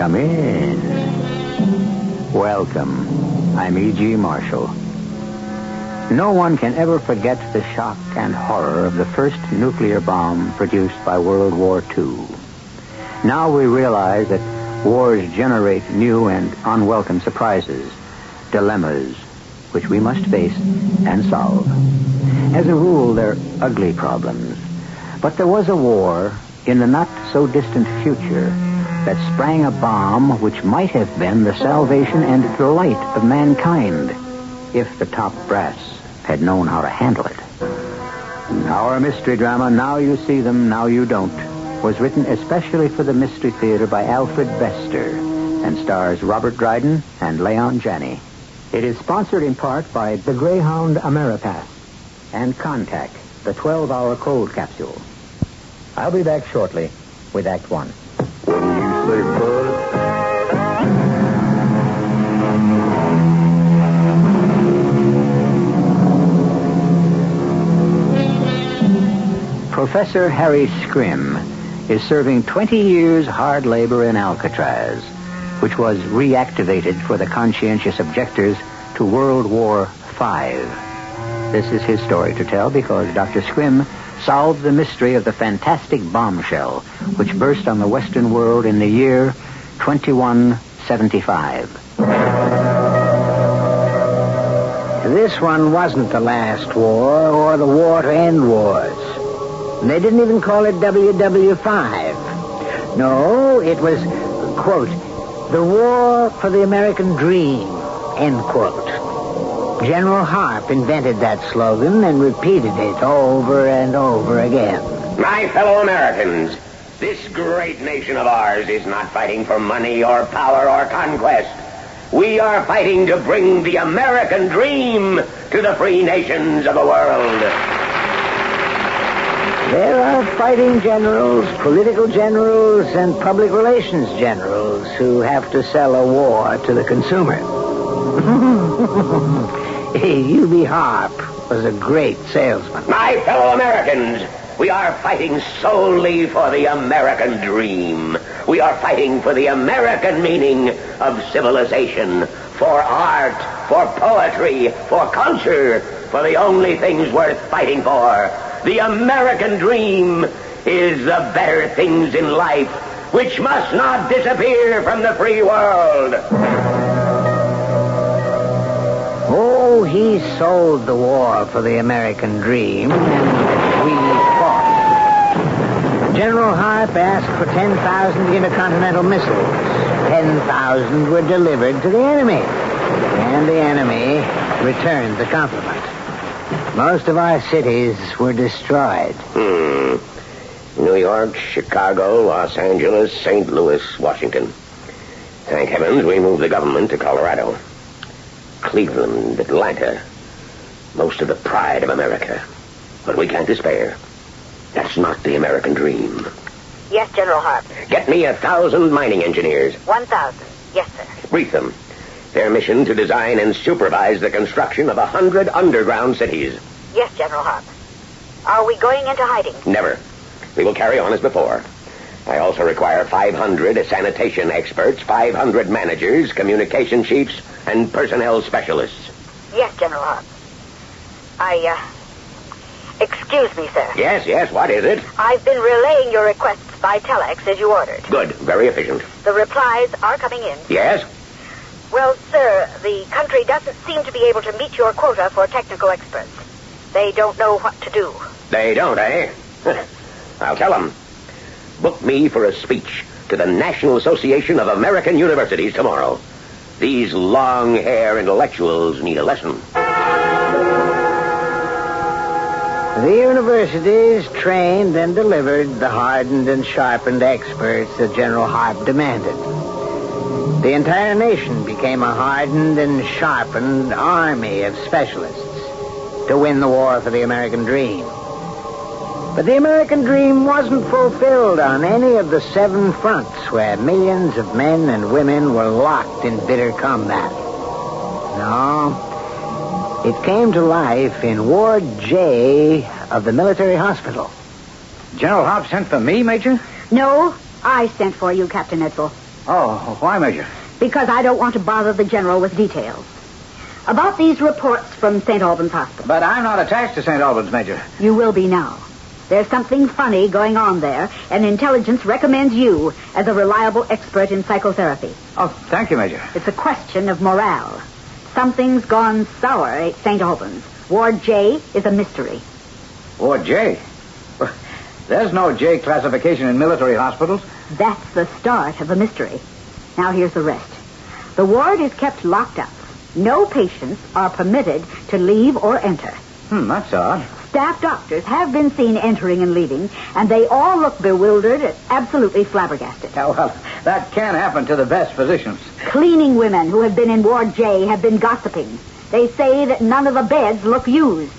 Come in. Welcome. I'm E.G. Marshall. No one can ever forget the shock and horror of the first nuclear bomb produced by World War II. Now we realize that wars generate new and unwelcome surprises, dilemmas, which we must face and solve. As a rule, they're ugly problems. But there was a war in the not-so-distant future that sprang a bomb which might have been the salvation and delight of mankind if the top brass had known how to handle it. Our mystery drama, Now You See Them, Now You Don't, was written especially for the Mystery Theater by Alfred Bester and stars Robert Dryden and Leon Janney. It is sponsored in part by the Greyhound Ameripass and Contact, the 12-hour cold capsule. I'll be back shortly with Act One. What do you say, bud? Professor Harry Scrim is serving 20 years hard labor in Alcatraz, which was reactivated for the conscientious objectors to World War V. This is his story to tell because Dr. Scrim solved the mystery of the fantastic bombshell which burst on the Western world in the year 2175. This one wasn't the last war or the war to end wars. They didn't even call it WW5. No, it was, quote, the war for the American dream, end quote. General Harp invented that slogan and repeated it over and over again. My fellow Americans, this great nation of ours is not fighting for money or power or conquest. We are fighting to bring the American dream to the free nations of the world. There are fighting generals, political generals, and public relations generals who have to sell a war to the consumer. U.B. Harp was a great salesman. My fellow Americans, we are fighting solely for the American dream. We are fighting for the American meaning of civilization, for art, for poetry, for culture, for the only things worth fighting for. The American dream is the better things in life, which must not disappear from the free world. Oh, he sold the war for the American dream, and we fought. General Harp asked for 10,000 intercontinental missiles. 10,000 were delivered to the enemy, and the enemy returned the compliment. Most of our cities were destroyed. New York, Chicago, Los Angeles, St. Louis, Washington. Thank heavens we moved the government to Colorado. Cleveland, Atlanta. Most of the pride of America. But we can't despair. That's not the American dream. Yes, General Harp. Get me 1,000 mining engineers. 1,000. Yes, sir. Brief them. Their mission to design and supervise the construction of 100 underground cities. Yes, General Harp. Are we going into hiding? Never. We will carry on as before. I also require 500 sanitation experts, 500 managers, communication chiefs, and personnel specialists. Yes, General Harp. Excuse me, sir. Yes, what is it? I've been relaying your requests by telex as you ordered. Good, very efficient. The replies are coming in. Yes? Well, sir, the country doesn't seem to be able to meet your quota for technical experts. They don't know what to do. They don't, eh? I'll tell them. Book me for a speech to the National Association of American Universities tomorrow. These long-hair intellectuals need a lesson. The universities trained and delivered the hardened and sharpened experts that General Harp demanded. The entire nation became a hardened and sharpened army of specialists to win the war for the American dream. But the American dream wasn't fulfilled on any of the 7 fronts where millions of men and women were locked in bitter combat. No, it came to life in Ward J of the military hospital. General Harp sent for me, Major? No, I sent for you, Captain Edsel. Oh, why, Major? Because I don't want to bother the General with details. About these reports from St. Albans Hospital. But I'm not attached to St. Albans, Major. You will be now. There's something funny going on there, and intelligence recommends you as a reliable expert in psychotherapy. Oh, thank you, Major. It's a question of morale. Something's gone sour at St. Albans. Ward J is a mystery. Ward J? There's no J classification in military hospitals. That's the start of a mystery. Now here's the rest. The ward is kept locked up. No patients are permitted to leave or enter. That's odd. Staff doctors have been seen entering and leaving, and they all look bewildered and absolutely flabbergasted. Yeah, well, that can happen to the best physicians. Cleaning women who have been in Ward J have been gossiping. They say that none of the beds look used.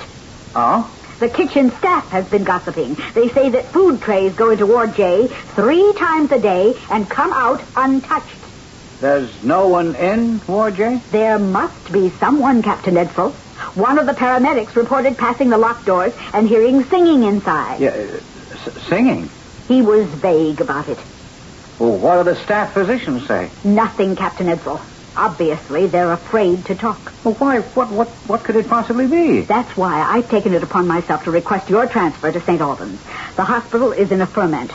Oh? The kitchen staff has been gossiping. They say that food trays go into Ward J 3 times a day and come out untouched. There's no one in Ward J? There must be someone, Captain Edsel. One of the paramedics reported passing the locked doors and hearing singing inside. Yeah, singing? He was vague about it. Well, what do the staff physicians say? Nothing, Captain Edsel. Obviously, they're afraid to talk. Well, why? What could it possibly be? That's why I've taken it upon myself to request your transfer to St. Albans. The hospital is in a ferment.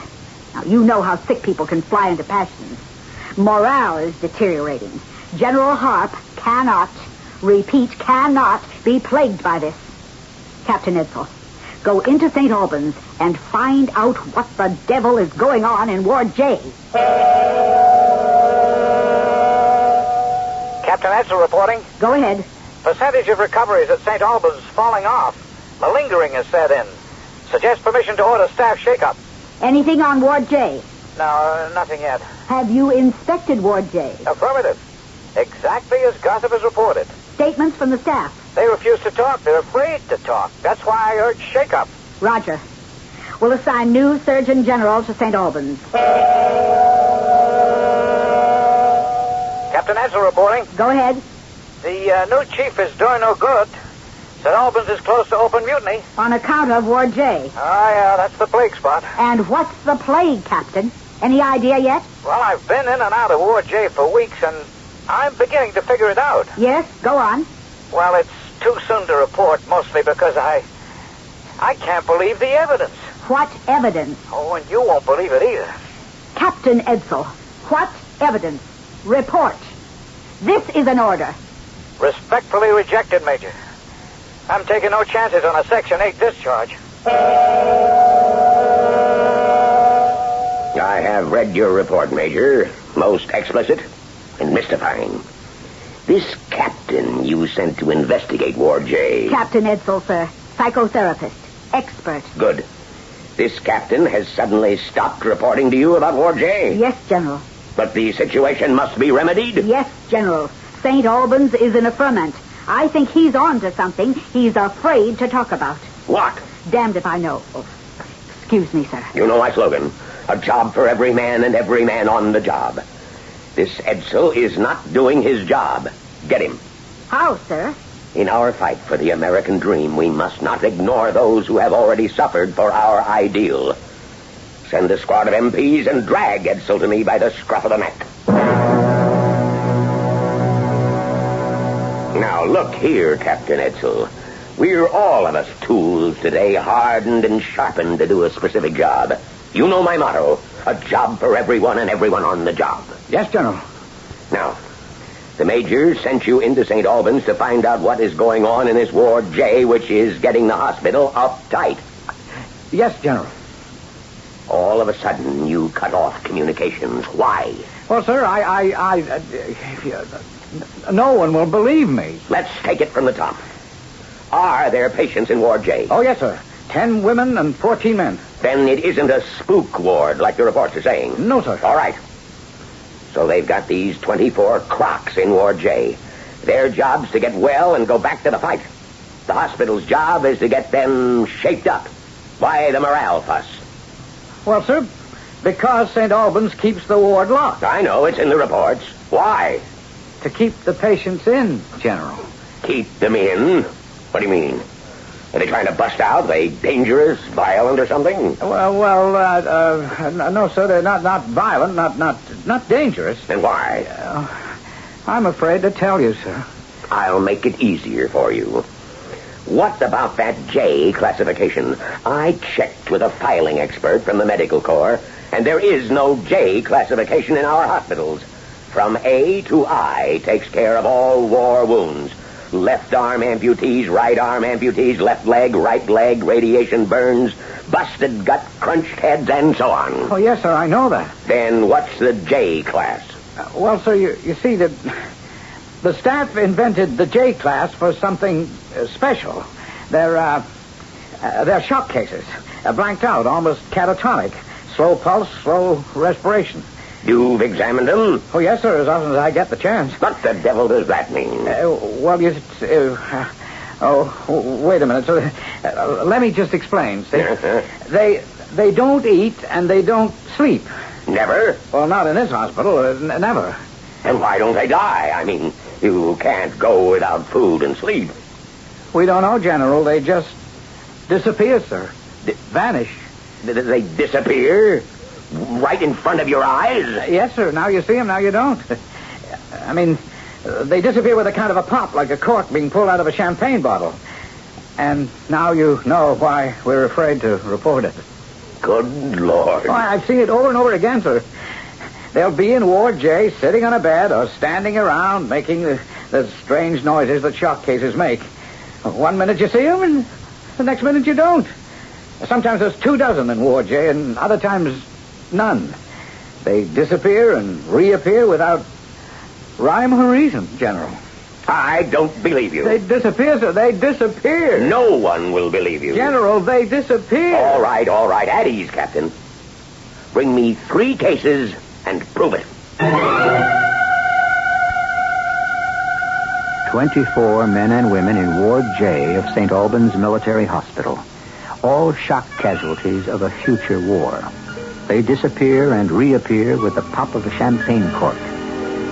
Now, you know how sick people can fly into passions. Morale is deteriorating. General Harp cannot be plagued by this. Captain Edsel, go into St. Albans and find out what the devil is going on in Ward J. Captain Edsel reporting. Go ahead. Percentage of recoveries at St. Albans is falling off. Malingering has set in. Suggest permission to order staff shake-up. Anything on Ward J? No, nothing yet. Have you inspected Ward J? Affirmative. Exactly as gossip has reported. Statements from the staff? They refuse to talk. They're afraid to talk. That's why I urge shake-up. Roger. We'll assign new Surgeon General to St. Albans. Captain Edsel reporting. Go ahead. The new chief is doing no good. St. Albans is close to open mutiny. On account of Ward J. Oh, yeah, that's the plague spot. And what's the plague, Captain? Any idea yet? Well, I've been in and out of Ward J for weeks, and I'm beginning to figure it out. Yes, go on. Well, it's too soon to report, mostly because I can't believe the evidence. What evidence? Oh, and you won't believe it either. Captain Edsel, what evidence? Report. This is an order. Respectfully rejected, Major. I'm taking no chances on a Section 8 discharge. I have read your report, Major. Most explicit and mystifying. This captain you sent to investigate Ward J. Captain Edsel, sir. Psychotherapist. Expert. Good. This captain has suddenly stopped reporting to you about Ward J. Yes, General. But the situation must be remedied. Yes, General. St. Albans is in a ferment. I think he's on to something he's afraid to talk about. What? Damned if I know. Excuse me, sir. You know my slogan. A job for every man and every man on the job. This Edsel is not doing his job. Get him. How, sir? In our fight for the American dream, we must not ignore those who have already suffered for our ideal. Send a squad of MPs and drag Edsel to me by the scruff of the neck. Now, look here, Captain Edsel. We're all of us tools today, hardened and sharpened to do a specific job. You know my motto, a job for everyone and everyone on the job. Yes, General. Now, the Major sent you into St. Albans to find out what is going on in this Ward J, which is getting the hospital uptight. Yes, General. All of a sudden, you cut off communications. Why? Well, sir, no one will believe me. Let's take it from the top. Are there patients in Ward J? Oh, yes, sir. 10 women and 14 men. Then it isn't a spook ward like the reports are saying. No, sir. All right. So they've got these 24 crocs in Ward J. Their job's to get well and go back to the fight. The hospital's job is to get them shaped up. Why the morale fuss? Well, sir, because St. Albans keeps the ward locked. I know, it's in the reports. Why? To keep the patients in, General. Keep them in? What do you mean? Are they trying to bust out? Are they dangerous, violent, or something? No, sir. They're not violent, not dangerous. Then why? I'm afraid to tell you, sir. I'll make it easier for you. What about that J classification? I checked with a filing expert from the medical corps, and there is no J classification in our hospitals. From A to I takes care of all war wounds. Left arm amputees, right arm amputees, left leg, right leg, radiation burns, busted gut, crunched heads, and so on. Oh, yes, sir, I know that. Then what's the J class? Well, sir, you see, the staff invented the J class for something special. They're shock cases. Blanked out, almost catatonic. Slow pulse, slow respiration. You've examined them? Oh, yes, sir, as often as I get the chance. What the devil does that mean? Wait a minute. So, let me just explain. See? They don't eat and they don't sleep. Never? Well, not in this hospital. Never. And why don't they die? I mean, you can't go without food and sleep. We don't know, General. They just disappear, sir. Vanish. They disappear? Right in front of your eyes? Yes, sir. Now you see them, now you don't. I mean, they disappear with a kind of a pop, like a cork being pulled out of a champagne bottle. And now you know why we're afraid to report it. Good Lord. Oh, I've seen it over and over again, sir. They'll be in Ward J, sitting on a bed or standing around making the strange noises that shock cases make. One minute you see them, and the next minute you don't. Sometimes there's 24 in Ward J, and other times none. They disappear and reappear without rhyme or reason, General. I don't believe you. They disappear, sir. They disappear. No one will believe you. General, they disappear. All right. At ease, Captain. Bring me 3 cases and prove it. 24 men and women in Ward J of St. Albans Military Hospital. All shock casualties of a future war. They disappear and reappear with the pop of a champagne cork,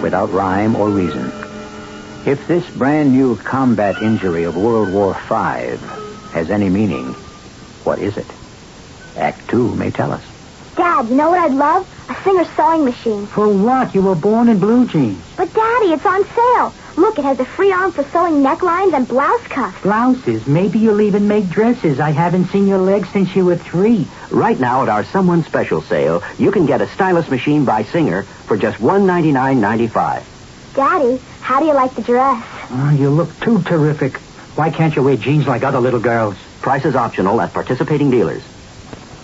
without rhyme or reason. If this brand new combat injury of World War V has any meaning, what is it? Act 2 may tell us. Dad, you know what I'd love? A Singer sewing machine. For what? You were born in blue jeans. But, Daddy, it's on sale. Look, it has a free arm for sewing necklines and blouse cuffs. Blouses. Maybe you'll even make dresses. I haven't seen your legs since you were 3. Right now at our Someone Special sale, you can get a stylus machine by Singer for just $199.95. Daddy, how do you like the dress? Oh, you look too terrific. Why can't you wear jeans like other little girls? Price is optional at participating dealers.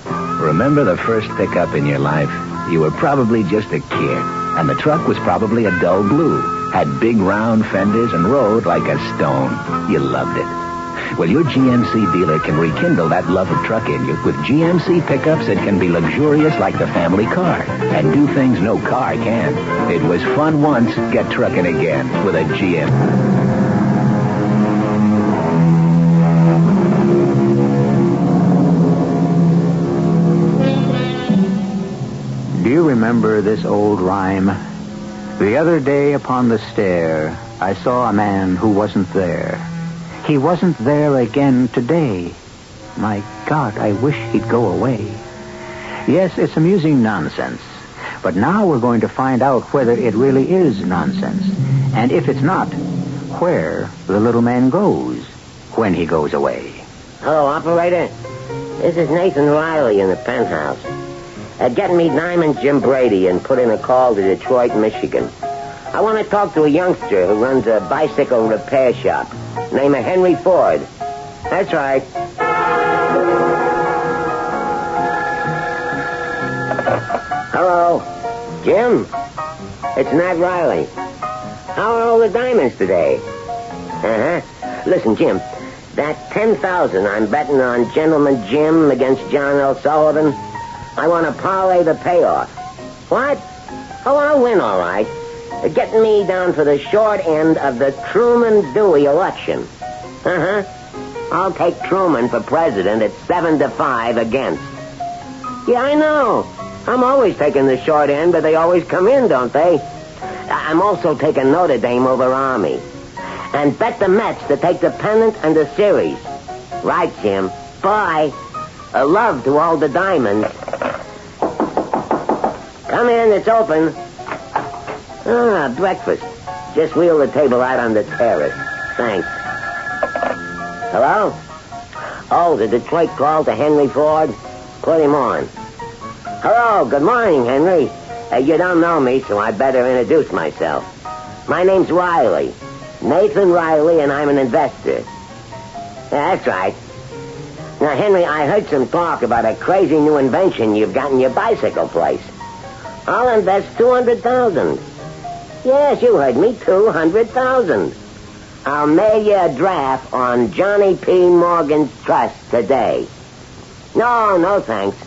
Remember the first pickup in your life? You were probably just a kid, and the truck was probably a dull blue, had big round fenders and rode like a stone. You loved it. Well, your GMC dealer can rekindle that love of truck in you with GMC pickups that can be luxurious like the family car and do things no car can. It was fun once, get trucking again with a GM. Do you remember this old rhyme? The other day upon the stair, I saw a man who wasn't there. He wasn't there again today. My God, I wish he'd go away. Yes, it's amusing nonsense. But now we're going to find out whether it really is nonsense. And if it's not, where the little man goes when he goes away. Hello, operator. This is Nathan Riley in the penthouse. Get me Diamond Jim Brady and put in a call to Detroit, Michigan. I want to talk to a youngster who runs a bicycle repair shop. Name of Henry Ford. That's right. Hello, Jim? It's Nat Riley. How are all the diamonds today? Uh-huh. Listen, Jim, that $10,000 I'm betting on Gentleman Jim against John L. Sullivan, I want to parlay the payoff. What? I want to win, all right. Getting me down for the short end of the Truman-Dewey election. Uh-huh. I'll take Truman for president at 7-5 against. Yeah, I know. I'm always taking the short end, but they always come in, don't they? I'm also taking Notre Dame over Army. And bet the Mets to take the pennant and the series. Right, Jim. Bye. Love to all the diamonds. Come in, it's open. Breakfast. Just wheel the table out on the terrace. Thanks. Hello? Oh, the Detroit call to Henry Ford? Put him on. Hello, good morning, Henry. You don't know me, so I better introduce myself. My name's Riley. Nathan Riley, and I'm an investor. Yeah, that's right. Now, Henry, I heard some talk about a crazy new invention you've got in your bicycle place. I'll invest $200,000. Yes, you heard me, $200,000. I'll mail you a draft on Johnny P. Morgan's trust today. No, thanks.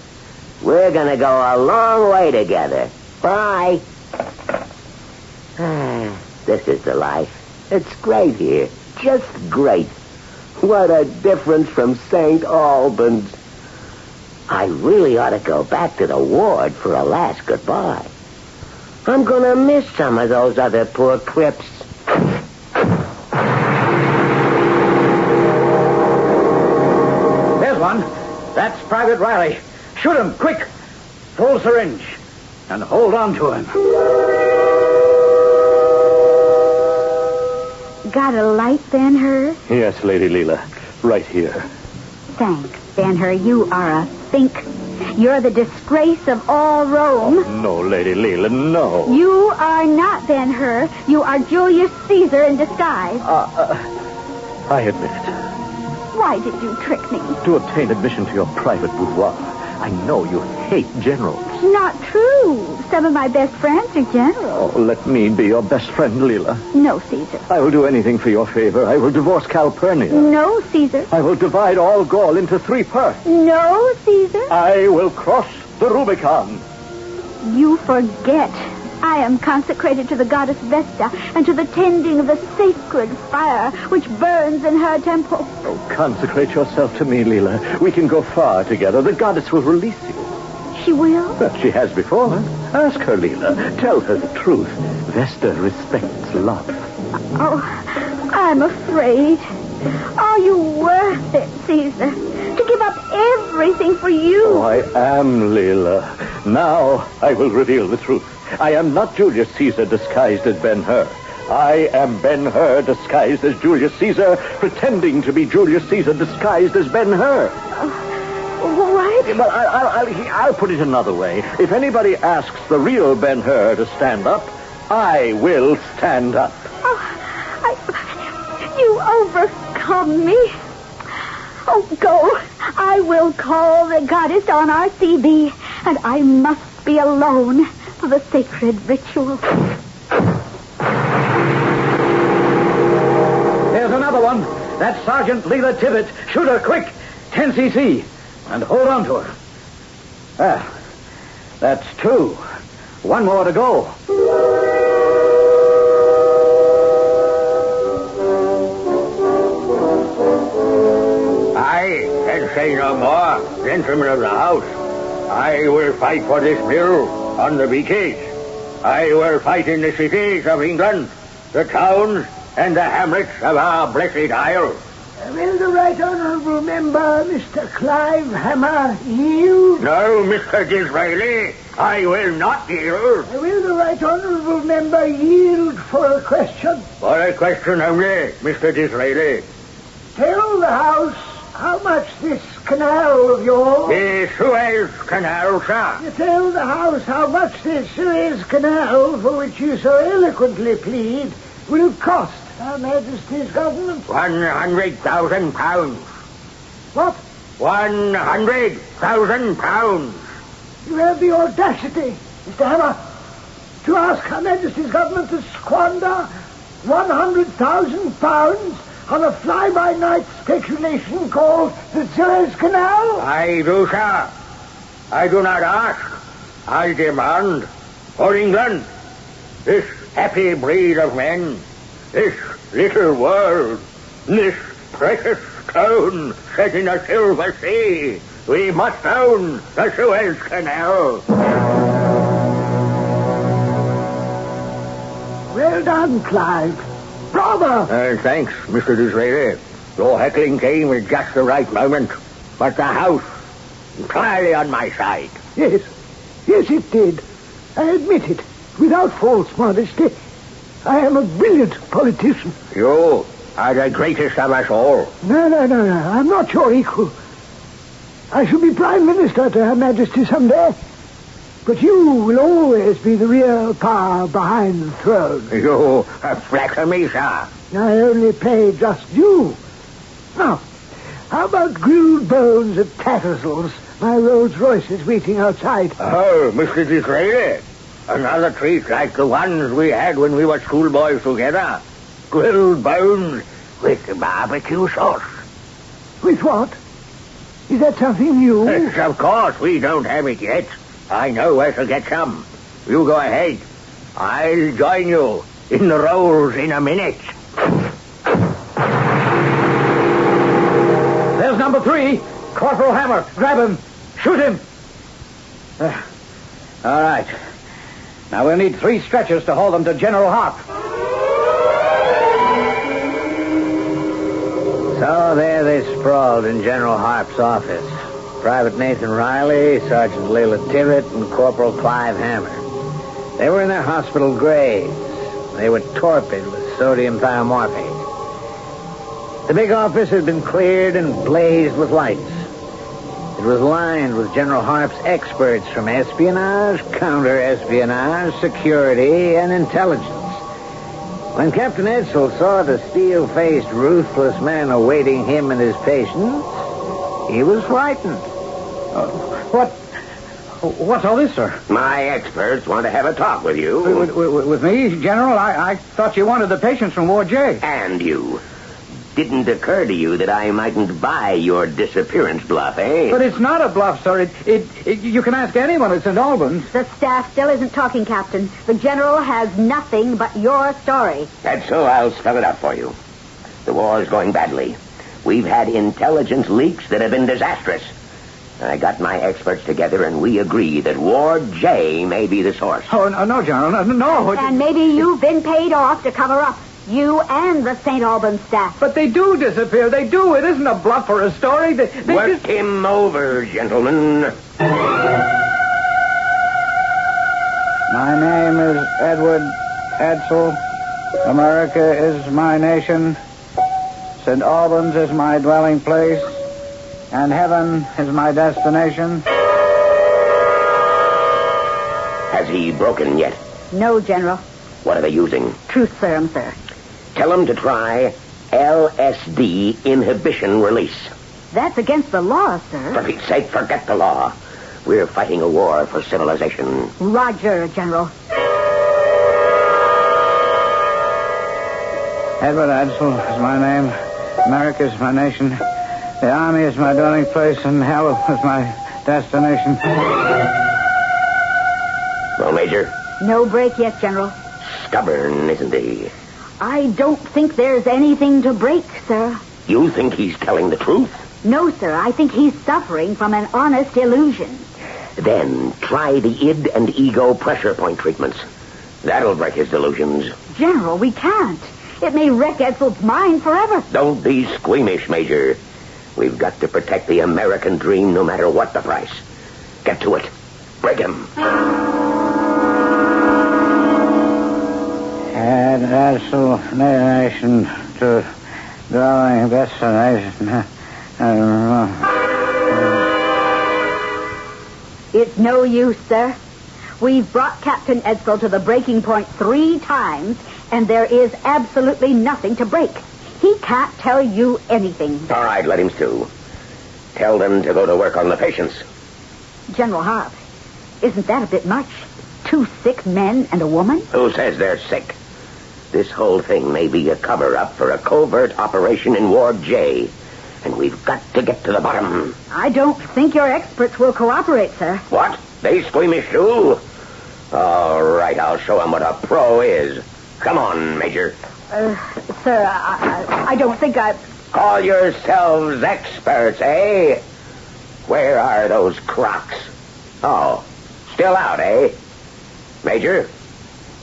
We're going to go a long way together. Bye. This is the life. It's great here. Just great. What a difference from St. Albans. I really ought to go back to the ward for a last goodbye. I'm going to miss some of those other poor crips. There's one. That's Private Riley. Shoot him, quick. Full syringe. And hold on to him. Got a light, Ben-Hur? Yes, Lady Leela. Right here. Thanks, Ben-Hur. You are a think. You're the disgrace of all Rome. Oh, no, Lady Leela, no. You are not Ben-Hur. You are Julius Caesar in disguise. I admit it. Why did you trick me? To obtain admission to your private boudoir. I know you hate generals. Not true. Some of my best friends are generals. Oh, let me be your best friend, Leela. No, Caesar. I will do anything for your favor. I will divorce Calpurnia. No, Caesar. I will divide all Gaul into 3 parts. No, Caesar. I will cross the Rubicon. You forget. I am consecrated to the goddess Vesta and to the tending of the sacred fire which burns in her temple. Oh, consecrate yourself to me, Leela. We can go far together. The goddess will release you. She will? Well, she has before. Ask her, Leela. Tell her the truth. Vesta respects love. Oh, I'm afraid. Are you worth it, Caesar? To give up everything for you? Oh, I am, Leela. Now I will reveal the truth. I am not Julius Caesar disguised as Ben-Hur. I am Ben-Hur disguised as Julius Caesar, pretending to be Julius Caesar disguised as Ben-Hur. What? Well, I'll put it another way. If anybody asks the real Ben-Hur to stand up, I will stand up. Oh, you overcome me. Oh, go. I will call the goddess on our CB, and I must be alone for the sacred ritual. There's another one. That's Sergeant Leela Tibbet. Shoot her, quick. 10 cc. And hold on to her. That's 2. 1 more to go. I can say no more, gentlemen of the house. I will fight for this bill on the beaches. I will fight in the cities of England, the towns, and the hamlets of our blessed Isle. Will the Right Honourable Member, Mr. Clive Hammer, yield? No, Mr. Disraeli, I will not yield. Will the Right Honourable Member yield for a question? For a question only, Mr. Disraeli. Tell the House how much this canal of yours... The Suez Canal, sir. You tell the House how much this Suez Canal, for which you so eloquently plead, will cost Her Majesty's government. £100,000. What? £100,000. You have the audacity, Mr. Hammer, to ask Her Majesty's government to squander £100,000 on a fly-by-night speculation called the Suez Canal? I do, sir. I do not ask. I demand for England, this happy breed of men, this little world, this precious stone set in a silver sea. We must own the Suez Canal. Well done, Clive. Bravo! Thanks, Mr. Disraeli. Your heckling came at just the right moment. But the House, entirely on my side. Yes, it did. I admit it, without false modesty. I am a brilliant politician. You are the greatest of us all. No. I'm not your equal. I shall be Prime Minister to Her Majesty someday. But you will always be the real power behind the throne. You flatter me, sir. I only pay just you. Now, how about grilled bones at Tattersall's? My Rolls Royce is waiting outside. Oh, Mr. Disraeli. Another treat like the ones we had when we were schoolboys together. Grilled bones with barbecue sauce. With what? Is that something new? Yes, of course, we don't have it yet. I know where to get some. You go ahead. I'll join you in the rolls in a minute. There's number 3. Corporal Hammer. Grab him. Shoot him. All right. Now we'll need 3 stretchers to haul them to General Harp. So there they sprawled in General Harp's office. Private Nathan Riley, Sergeant Layla Tibbett, and Corporal Clive Hammer. They were in their hospital graves. They were torpid with sodium thiomorphate. The big office had been cleared and blazed with lights. It was lined with General Harp's experts from espionage, counter-espionage, security, and intelligence. When Captain Edsel saw the steel-faced, ruthless men awaiting him and his patients, he was frightened. What's all this, sir? My experts want to have a talk with you. With me, General? I thought you wanted the patients from Ward J. And you. Didn't occur to you that I mightn't buy your disappearance bluff, eh? But it's not a bluff, sir. You can ask anyone at St. Albans. The staff still isn't talking, Captain. The General has nothing but your story. That's so. I'll spell it out for you. The war's going badly. We've had intelligence leaks that have been disastrous. I got my experts together, and we agree that Ward J may be the source. Oh, no, General. No. And maybe you've been paid off to cover up. You and the St. Albans staff. But they do disappear. They do. It isn't a bluff or a story. They Work just... him over, gentlemen. My name is Edward Edsel. America is my nation. St. Albans is my dwelling place. And heaven is my destination. Has he broken yet? No, General. What are they using? Truth serum, sir. Tell him to try LSD inhibition release. That's against the law, sir. For Pete's sake, forget the law. We're fighting a war for civilization. Roger, General. Edward Edsel is my name. America is my nation. The Army is my dwelling place, and hell is my destination. Well, Major? No break yet, General. Stubborn, isn't he? I don't think there's anything to break, sir. You think he's telling the truth? No, sir. I think he's suffering from an honest illusion. Then try the id and ego pressure point treatments. That'll break his delusions. General, we can't. It may wreck Edsel's mind forever. Don't be squeamish, Major. We've got to protect the American dream no matter what the price. Get to it. Break him. And Edsel nation to dwelling destination. It's no use, sir. We've brought Captain Edsel to the breaking point 3 times, and there is absolutely nothing to break. He can't tell you anything. All right, let him stew. Tell them to go to work on the patients. General Harp, isn't that a bit much? 2 sick men and a woman? Who says they're sick? This whole thing may be a cover-up for a covert operation in Ward J, and we've got to get to the bottom. I don't think your experts will cooperate, sir. What? They squeamish too? All right, I'll show them what a pro is. Come on, Major. Sir, I don't think I... Call yourselves experts, eh? Where are those crocs? Oh, still out, eh? Major,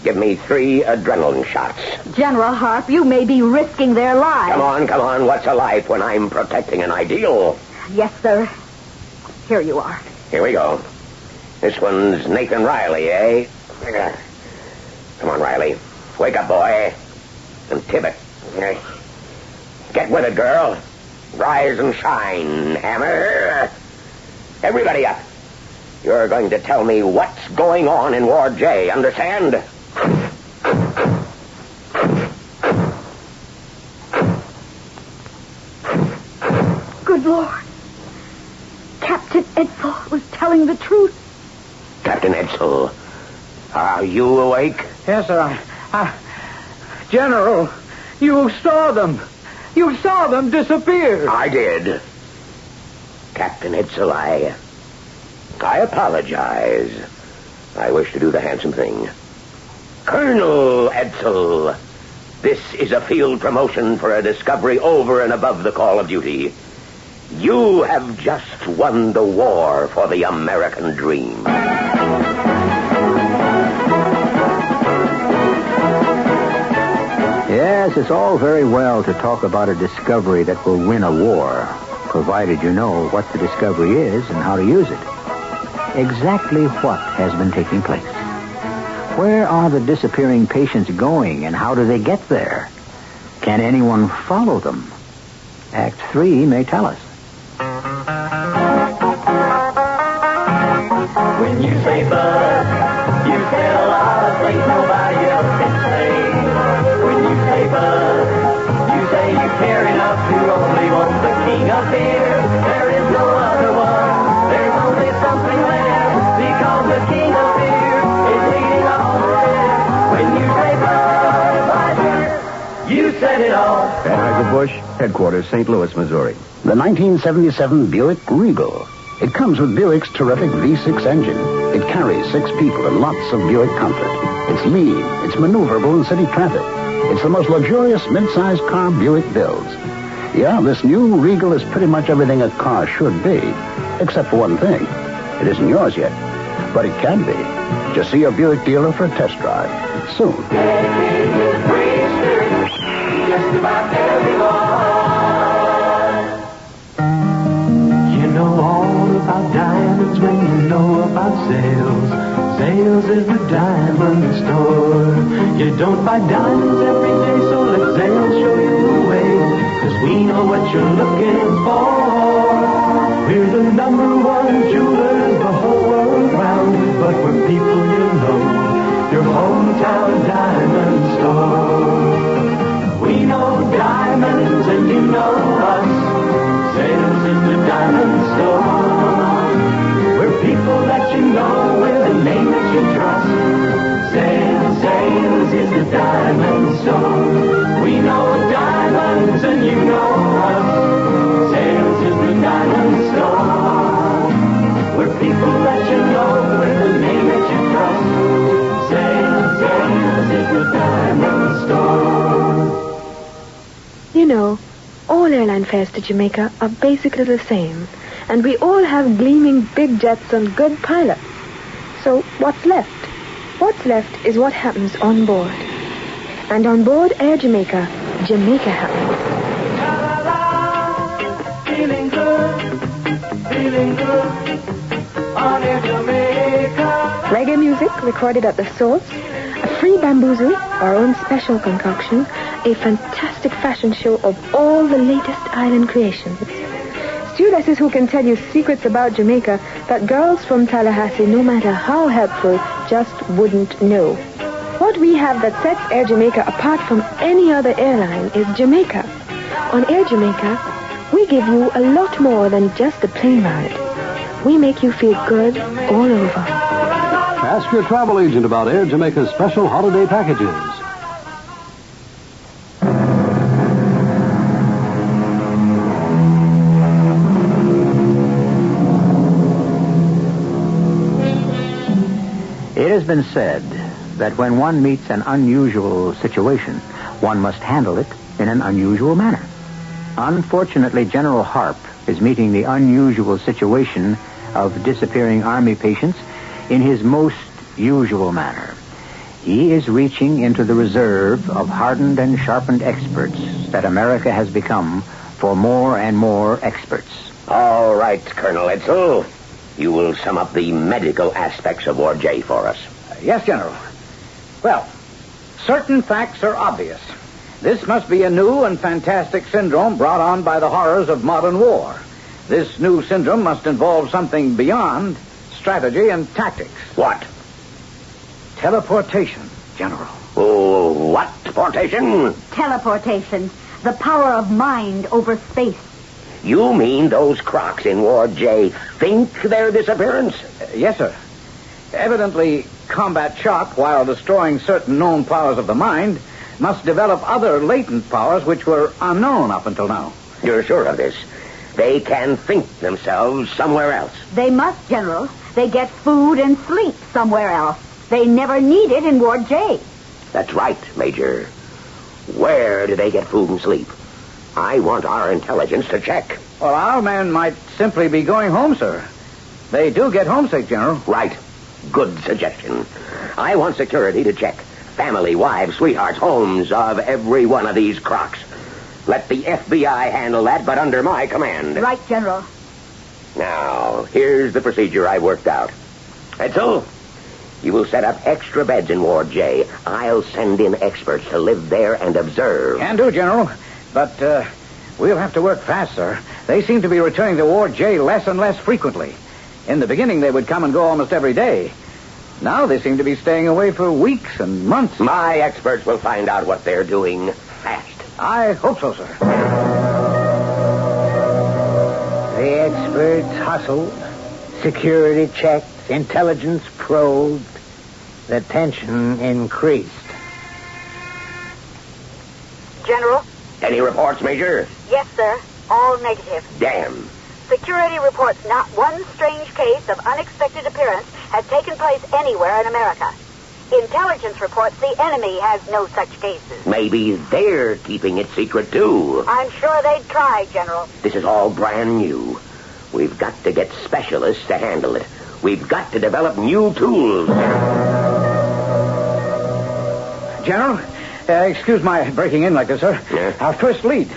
Give me 3 adrenaline shots. General Harp, you may be risking their lives. Come on. What's a life when I'm protecting an ideal? Yes, sir. Here you are. Here we go. This one's Nathan Riley, eh? Come on, Riley. Wake up, boy. And Tibbet. Get with it, girl. Rise and shine, Hammer. Everybody up. You're going to tell me what's going on in Ward J, understand? Good Lord. Captain Edsel was telling the truth. Captain Edsel, are you awake? Yes, sir. General, you saw them. You saw them disappear. I did. Captain Edsel, I apologize. I wish to do the handsome thing. Colonel Edsel, this is a field promotion for a discovery over and above the call of duty. You have just won the war for the American dream. Yes, it's all very well to talk about a discovery that will win a war, provided you know what the discovery is and how to use it. Exactly what has been taking place? Where are the disappearing patients going, and how do they get there? Can anyone follow them? Act 3 may tell us. When you say bud, you said a lot of things nobody else can say. When you say bud, you say you care enough to only want the king of beer. There is no other one, there's only something there, because the king of beer is leading on there. When you say Budweiser, you said it all. Anheuser-Busch, headquarters, St. Louis, Missouri. The 1977 Buick Regal. It comes with Buick's terrific V6 engine. It carries 6 people and lots of Buick comfort. It's lean, it's maneuverable in city traffic. It's the most luxurious mid-sized car Buick builds. Yeah, this new Regal is pretty much everything a car should be, except for one thing. It isn't yours yet, but it can be. Just see your Buick dealer for a test drive soon. Just about everyone. You know all about diamonds when you know about sales. Sales is the diamond store. You don't buy diamonds every day, so let sales show you the way. 'Cause we know what you're looking for. We're the #1 jewelers the whole world round. But we're people you know, your hometown diamond store. We know diamonds and you know us. Sales is the diamond store. We're people that you know with a name that you trust. Sales is the diamond store. We know diamonds and you know us. Sales is the diamond store. We're people that you know with a name that you trust. Sales is the diamond store. You know, all airline fares to Jamaica are basically the same, and we all have gleaming big jets and good pilots. So what's left? What's left is what happens on board. And on board Air Jamaica, Jamaica happens. Feeling good on Air Jamaica. Reggae music recorded at the source, a free bamboozle, our own special concoction, a fantastic fashion show of all the latest island creations. Stewardesses who can tell you secrets about Jamaica that girls from Tallahassee, no matter how helpful, just wouldn't know. What we have that sets Air Jamaica apart from any other airline is Jamaica. On Air Jamaica, we give you a lot more than just a plane ride. We make you feel good all over. Ask your travel agent about Air Jamaica's special holiday packages. It has been said that when one meets an unusual situation, one must handle it in an unusual manner. Unfortunately, General Harp is meeting the unusual situation of disappearing Army patients in his most usual manner. He is reaching into the reserve of hardened and sharpened experts that America has become for more and more experts. All right, Colonel Edsel. You will sum up the medical aspects of Ward J for us. Yes, General. Well, certain facts are obvious. This must be a new and fantastic syndrome brought on by the horrors of modern war. This new syndrome must involve something beyond strategy and tactics. What? Teleportation, General. Oh, what portation? Teleportation. The power of mind over space. You mean those crocs in Ward J think their disappearance? Yes, sir. Evidently, combat shock, while destroying certain known powers of the mind, must develop other latent powers which were unknown up until now. You're sure of this? They can think themselves somewhere else. They must, General. They get food and sleep somewhere else. They never need it in Ward J. That's right, Major. Where do they get food and sleep? I want our intelligence to check. Well, our men might simply be going home, sir. They do get homesick, General. Right. Good suggestion. I want security to check family, wives, sweethearts, homes of every one of these crocs. Let the FBI handle that, but under my command. Right, General. Now, here's the procedure I worked out. Edsel, you will set up extra beds in Ward J. I'll send in experts to live there and observe. Can do, General. But we'll have to work fast, sir. They seem to be returning to Ward J less and less frequently. In the beginning, they would come and go almost every day. Now they seem to be staying away for weeks and months. My experts will find out what they're doing fast. I hope so, sir. The experts hustled. Security checked. Intelligence probed. The tension increased. General? Any reports, Major? Yes, sir. All negative. Damn. Security reports not one strange case of unexpected appearance has taken place anywhere in America. Intelligence reports the enemy has no such cases. Maybe they're keeping it secret, too. I'm sure they'd try, General. This is all brand new. We've got to get specialists to handle it. We've got to develop new tools. General, excuse my breaking in like this, sir. Yeah? Our first lead.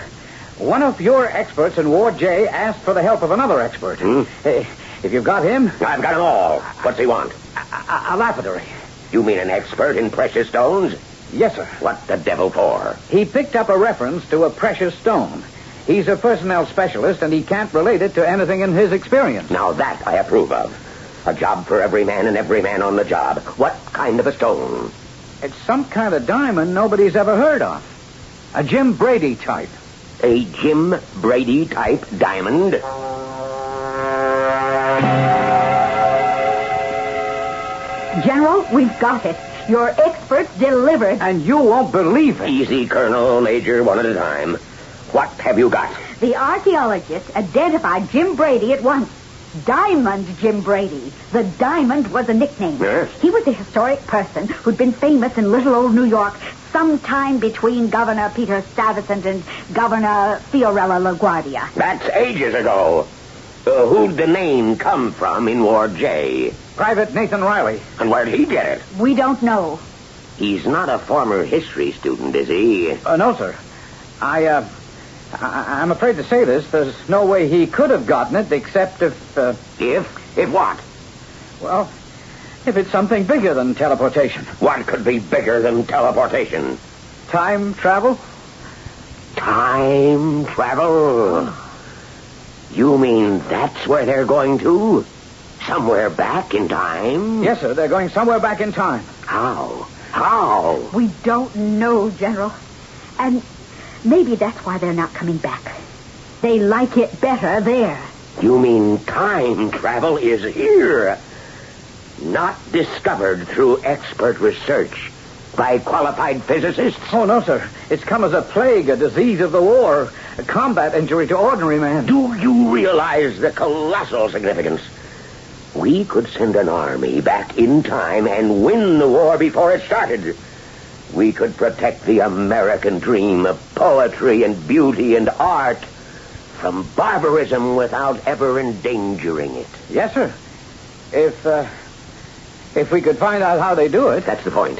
One of your experts in Ward J asked for the help of another expert. If you've got him... I've got them all. What's he want? A lapidary. You mean an expert in precious stones? Yes, sir. What the devil for? He picked up a reference to a precious stone. He's a personnel specialist, and he can't relate it to anything in his experience. Now that I approve of. A job for every man and every man on the job. What kind of a stone? It's some kind of diamond nobody's ever heard of. A Jim Brady type. A Jim Brady type diamond? General, we've got it. Your experts delivered. And you won't believe it. Easy, Colonel, Major, one at a time. What have you got? The archaeologists identified Jim Brady at once. Diamond Jim Brady. The Diamond was a nickname. Yes? He was a historic person who'd been famous in little old New York sometime between Governor Peter Stuyvesant and Governor Fiorella LaGuardia. That's ages ago. Who'd the name come from in Ward J? Private Nathan Riley. And where'd he get it? We don't know. He's not a former history student, is he? No, sir. I'm afraid to say this. There's no way he could have gotten it except if... If what? Well, if it's something bigger than teleportation. What could be bigger than teleportation? Time travel? Time travel? You mean that's where they're going to? Somewhere back in time? Yes, sir. They're going somewhere back in time. How? How? We don't know, General. And maybe that's why they're not coming back. They like it better there. You mean time travel is here? Not discovered through expert research by qualified physicists? Oh, no, sir. It's come as a plague, a disease of the war, a combat injury to ordinary man. Do you realize the colossal significance? We could send an army back in time and win the war before it started. We could protect the American dream of poetry and beauty and art from barbarism without ever endangering it. Yes, sir. If we could find out how they do it. That's the point.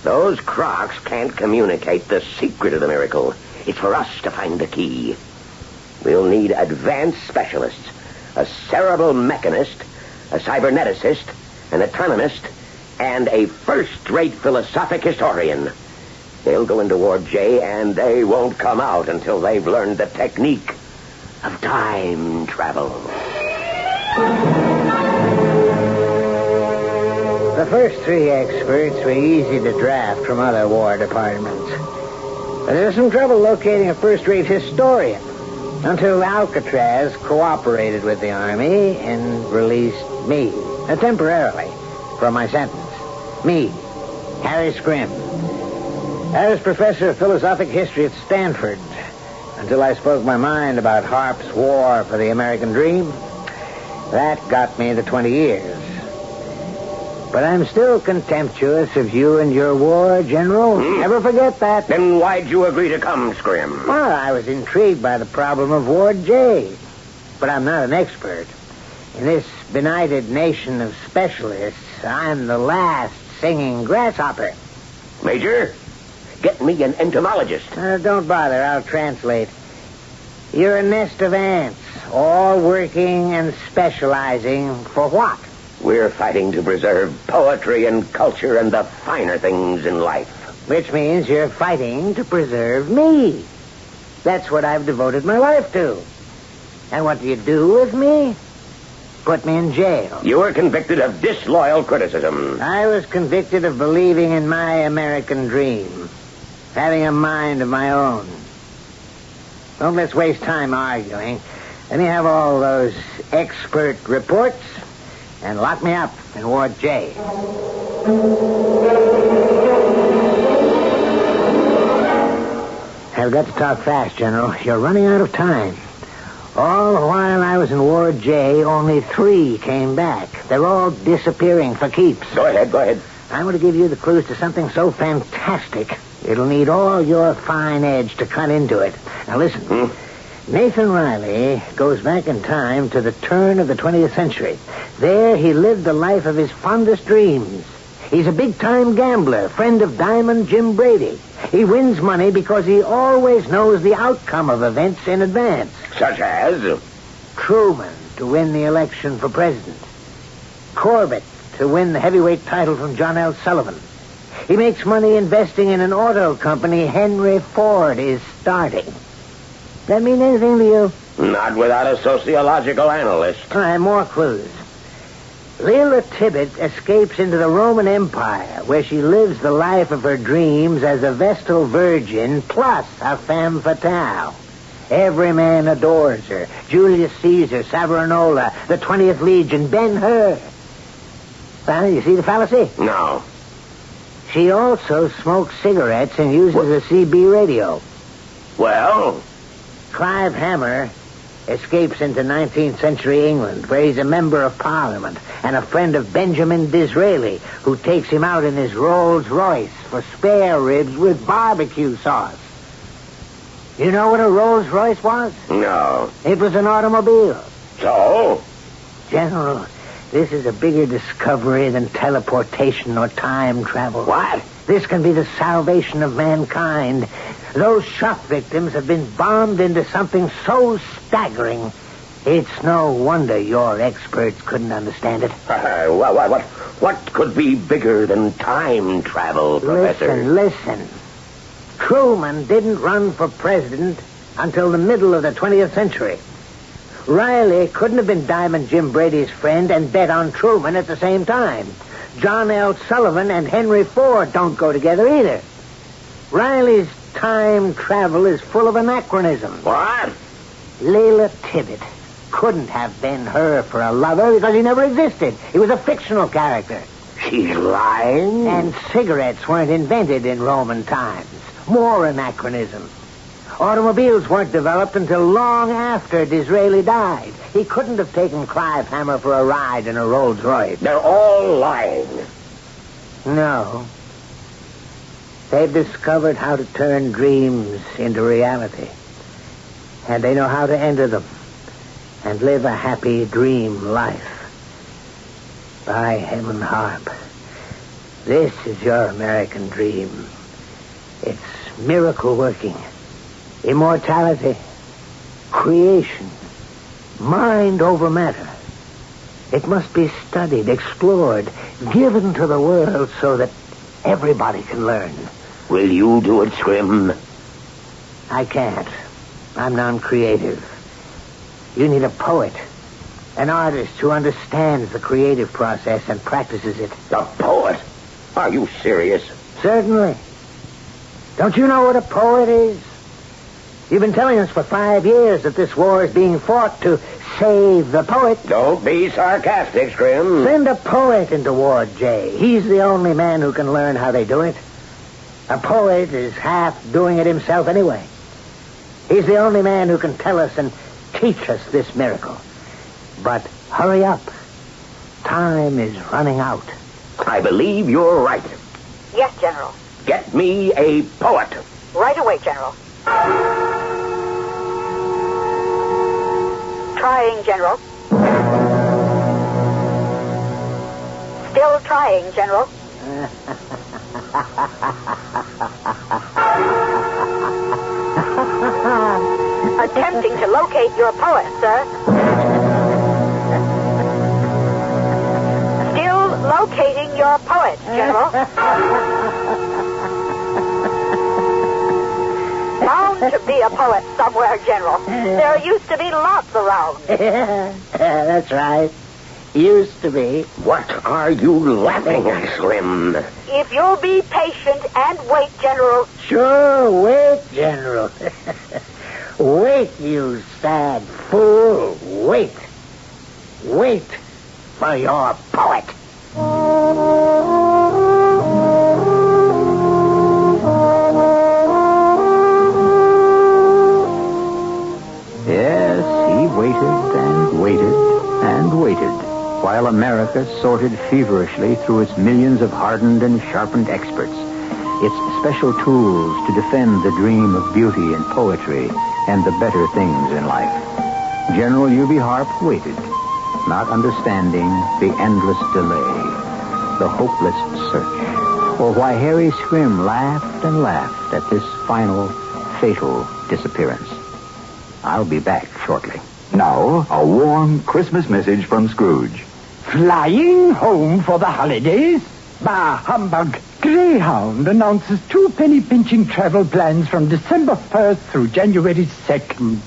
Those crocs can't communicate the secret of the miracle. It's for us to find the key. We'll need advanced specialists, a cerebral mechanist, a cyberneticist, an autonomist, and a first-rate philosophic historian. They'll go into Ward J, and they won't come out until they've learned the technique of time travel. The first three experts were easy to draft from other war departments. But there's some trouble locating a first-rate historian until Alcatraz cooperated with the Army and released me, temporarily, from my sentence. Me, Harry Scrim. I was professor of philosophic history at Stanford until I spoke my mind about Harp's war for the American dream. That got me the 20 years. But I'm still contemptuous of you and your war, General. Never forget that. Then why'd you agree to come, Scrim? Well, I was intrigued by the problem of Ward J. But I'm not an expert. In this benighted nation of specialists, I'm the last singing grasshopper. Major, get me an entomologist. Don't bother, I'll translate. You're a nest of ants, all working and specializing for what? We're fighting to preserve poetry and culture and the finer things in life. Which means you're fighting to preserve me. That's what I've devoted my life to. And what do you do with me? Put me in jail. You were convicted of disloyal criticism. I was convicted of believing in my American dream. Having a mind of my own. Don't let's waste time arguing. Let me have all those expert reports and lock me up in Ward J. I've got to talk fast, General. You're running out of time. All the while I was in Ward J, only 3 came back. They're all disappearing for keeps. Go ahead. I want to give you the clues to something so fantastic, it'll need all your fine edge to cut into it. Now listen. Nathan Riley goes back in time to the turn of the 20th century. There he lived the life of his fondest dreams. He's a big-time gambler, friend of Diamond Jim Brady. He wins money because he always knows the outcome of events in advance. Such as? Truman to win the election for president. Corbett to win the heavyweight title from John L. Sullivan. He makes money investing in an auto company Henry Ford is starting. That mean anything to you? Not without a sociological analyst. All right, more clues. Leela Tibbet escapes into the Roman Empire, where she lives the life of her dreams as a Vestal Virgin plus a femme fatale. Every man adores her. Julius Caesar, Savonarola, the 20th Legion, Ben-Hur. Well, you see the fallacy? No. She also smokes cigarettes and uses a CB radio. Well? Clive Hammer escapes into 19th century England, where he's a member of Parliament and a friend of Benjamin Disraeli, who takes him out in his Rolls Royce for spare ribs with barbecue sauce. You know what a Rolls Royce was? No. It was an automobile. So? General, this is a bigger discovery than teleportation or time travel. What? This can be the salvation of mankind. Those shock victims have been bombed into something so staggering, it's no wonder your experts couldn't understand it. What could be bigger than time travel, Professor? Listen. Truman didn't run for president until the middle of the 20th century. Riley couldn't have been Diamond Jim Brady's friend and bet on Truman at the same time. John L. Sullivan and Henry Ford don't go together either. Riley's time travel is full of anachronism. What? Leela Tibbet couldn't have been her for a lover because he never existed. He was a fictional character. She's lying? And cigarettes weren't invented in Roman times. More anachronism. Automobiles weren't developed until long after Disraeli died. He couldn't have taken Clive Hammer for a ride in a Rolls Royce. They're all lying. No. They've discovered how to turn dreams into reality. And they know how to enter them and live a happy dream life. By Himan Harp. This is your American dream. It's miracle working, immortality, creation, mind over matter. It must be studied, explored, given to the world so that everybody can learn. Will you do it, Scrim? I can't. I'm non-creative. You need a poet, an artist who understands the creative process and practices it. A poet? Are you serious? Certainly. Don't you know what a poet is? You've been telling us for 5 years that this war is being fought to save the poet. Don't be sarcastic, Scrim. Send a poet into war, Jay. He's the only man who can learn how they do it. A poet is half doing it himself anyway. He's the only man who can tell us and teach us this miracle. But hurry up. Time is running out. I believe you're right. Yes, General. Get me a poet. Right away, General. Trying, General. Still trying, General. Attempting to locate your poet, sir. Still locating your poet, General. Bound to be a poet somewhere, General. There used to be lots around. That's right. Used to be. What are you laughing at, Scrim? If you'll be patient and wait, General. Sure, wait, General. Wait, you sad fool. Wait. Wait for your poet. Yes, he waited and waited and waited, while America sorted feverishly through its millions of hardened and sharpened experts, its special tools to defend the dream of beauty and poetry and the better things in life. General U.B. Harp waited, not understanding the endless delay, the hopeless search, or why Harry Scrim laughed and laughed at this final, fatal disappearance. I'll be back shortly. Now, a warm Christmas message from Scrooge. Flying home for the holidays? Bah, humbug. Greyhound announces 2 penny-pinching travel plans from December 1st through January 2nd.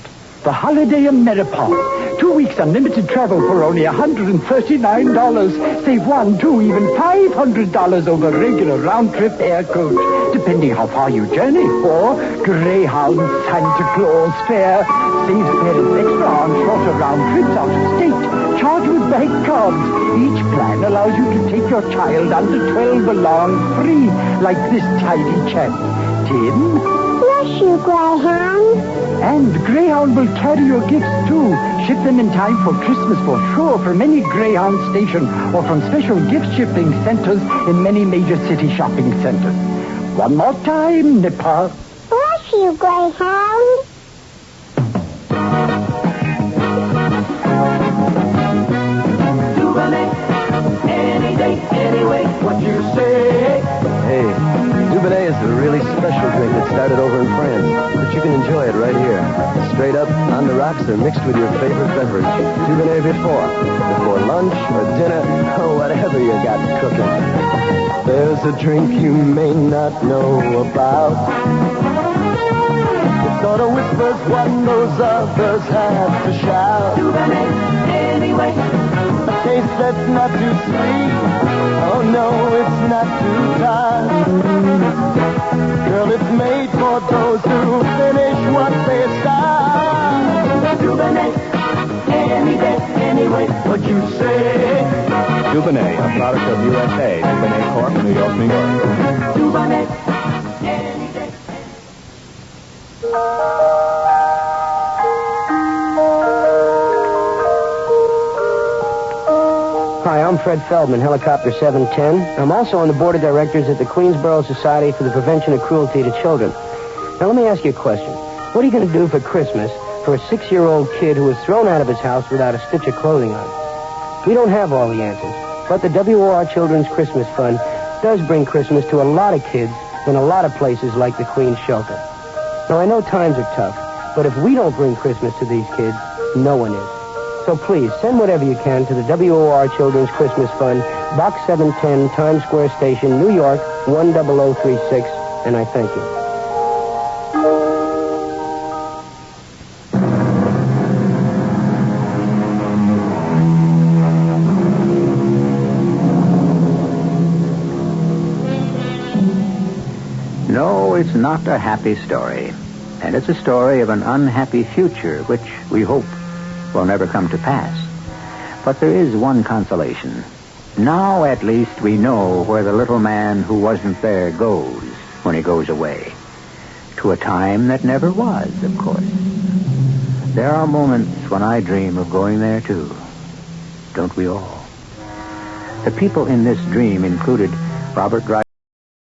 The Holiday Ameripop. 2 weeks unlimited travel for only $139. Save $1, $2, even $500 over regular round-trip air coach, depending how far you journey. Or Greyhound Santa Claus fare. Saves parents extra on shorter round trips out of state. Charged with bank cards. Each plan allows you to take your child under 12 along free, like this tidy chap. Tim? Bless you, Greyhound. And Greyhound will carry your gifts, too. Ship them in time for Christmas for sure from any Greyhound station or from special gift-shipping centers in many major city shopping centers. One more time, Nipper. Bless you, Greyhound. Any day, anyway, what you say? Hey, Dubonnet is a really special drink that started over in France, but you can enjoy it right here. Straight up, on the rocks, or mixed with your favorite beverage. Dubonnet before lunch or dinner, or whatever you got cooking. There's a drink you may not know about. It sort of whispers what those others have to shout. Dubonnet, anyway. A taste that's not too sweet. Oh no, it's not too tart. Girl, it's made for those who finish what they start. Dubonnet, any day, anyway, what you say? Dubonnet, a product of USA. Dubonnet Corp, New York, New York. Dubonnet, any day. Hi, I'm Fred Feldman, Helicopter 710. I'm also on the board of directors at the Queensboro Society for the Prevention of Cruelty to Children. Now, let me ask you a question. What are you going to do for Christmas for a 6-year-old kid who was thrown out of his house without a stitch of clothing on? We don't have all the answers, but the WOR Children's Christmas Fund does bring Christmas to a lot of kids in a lot of places like the Queen's Shelter. Now, I know times are tough, but if we don't bring Christmas to these kids, no one is. So please, send whatever you can to the WOR Children's Christmas Fund, Box 710, Times Square Station, New York, 10036, and I thank you. No, it's not a happy story. And it's a story of an unhappy future, which we hope will never come to pass. But there is one consolation. Now, at least, we know where the little man who wasn't there goes when he goes away. To a time that never was, of course. There are moments when I dream of going there, too. Don't we all? The people in this dream included Robert Wright.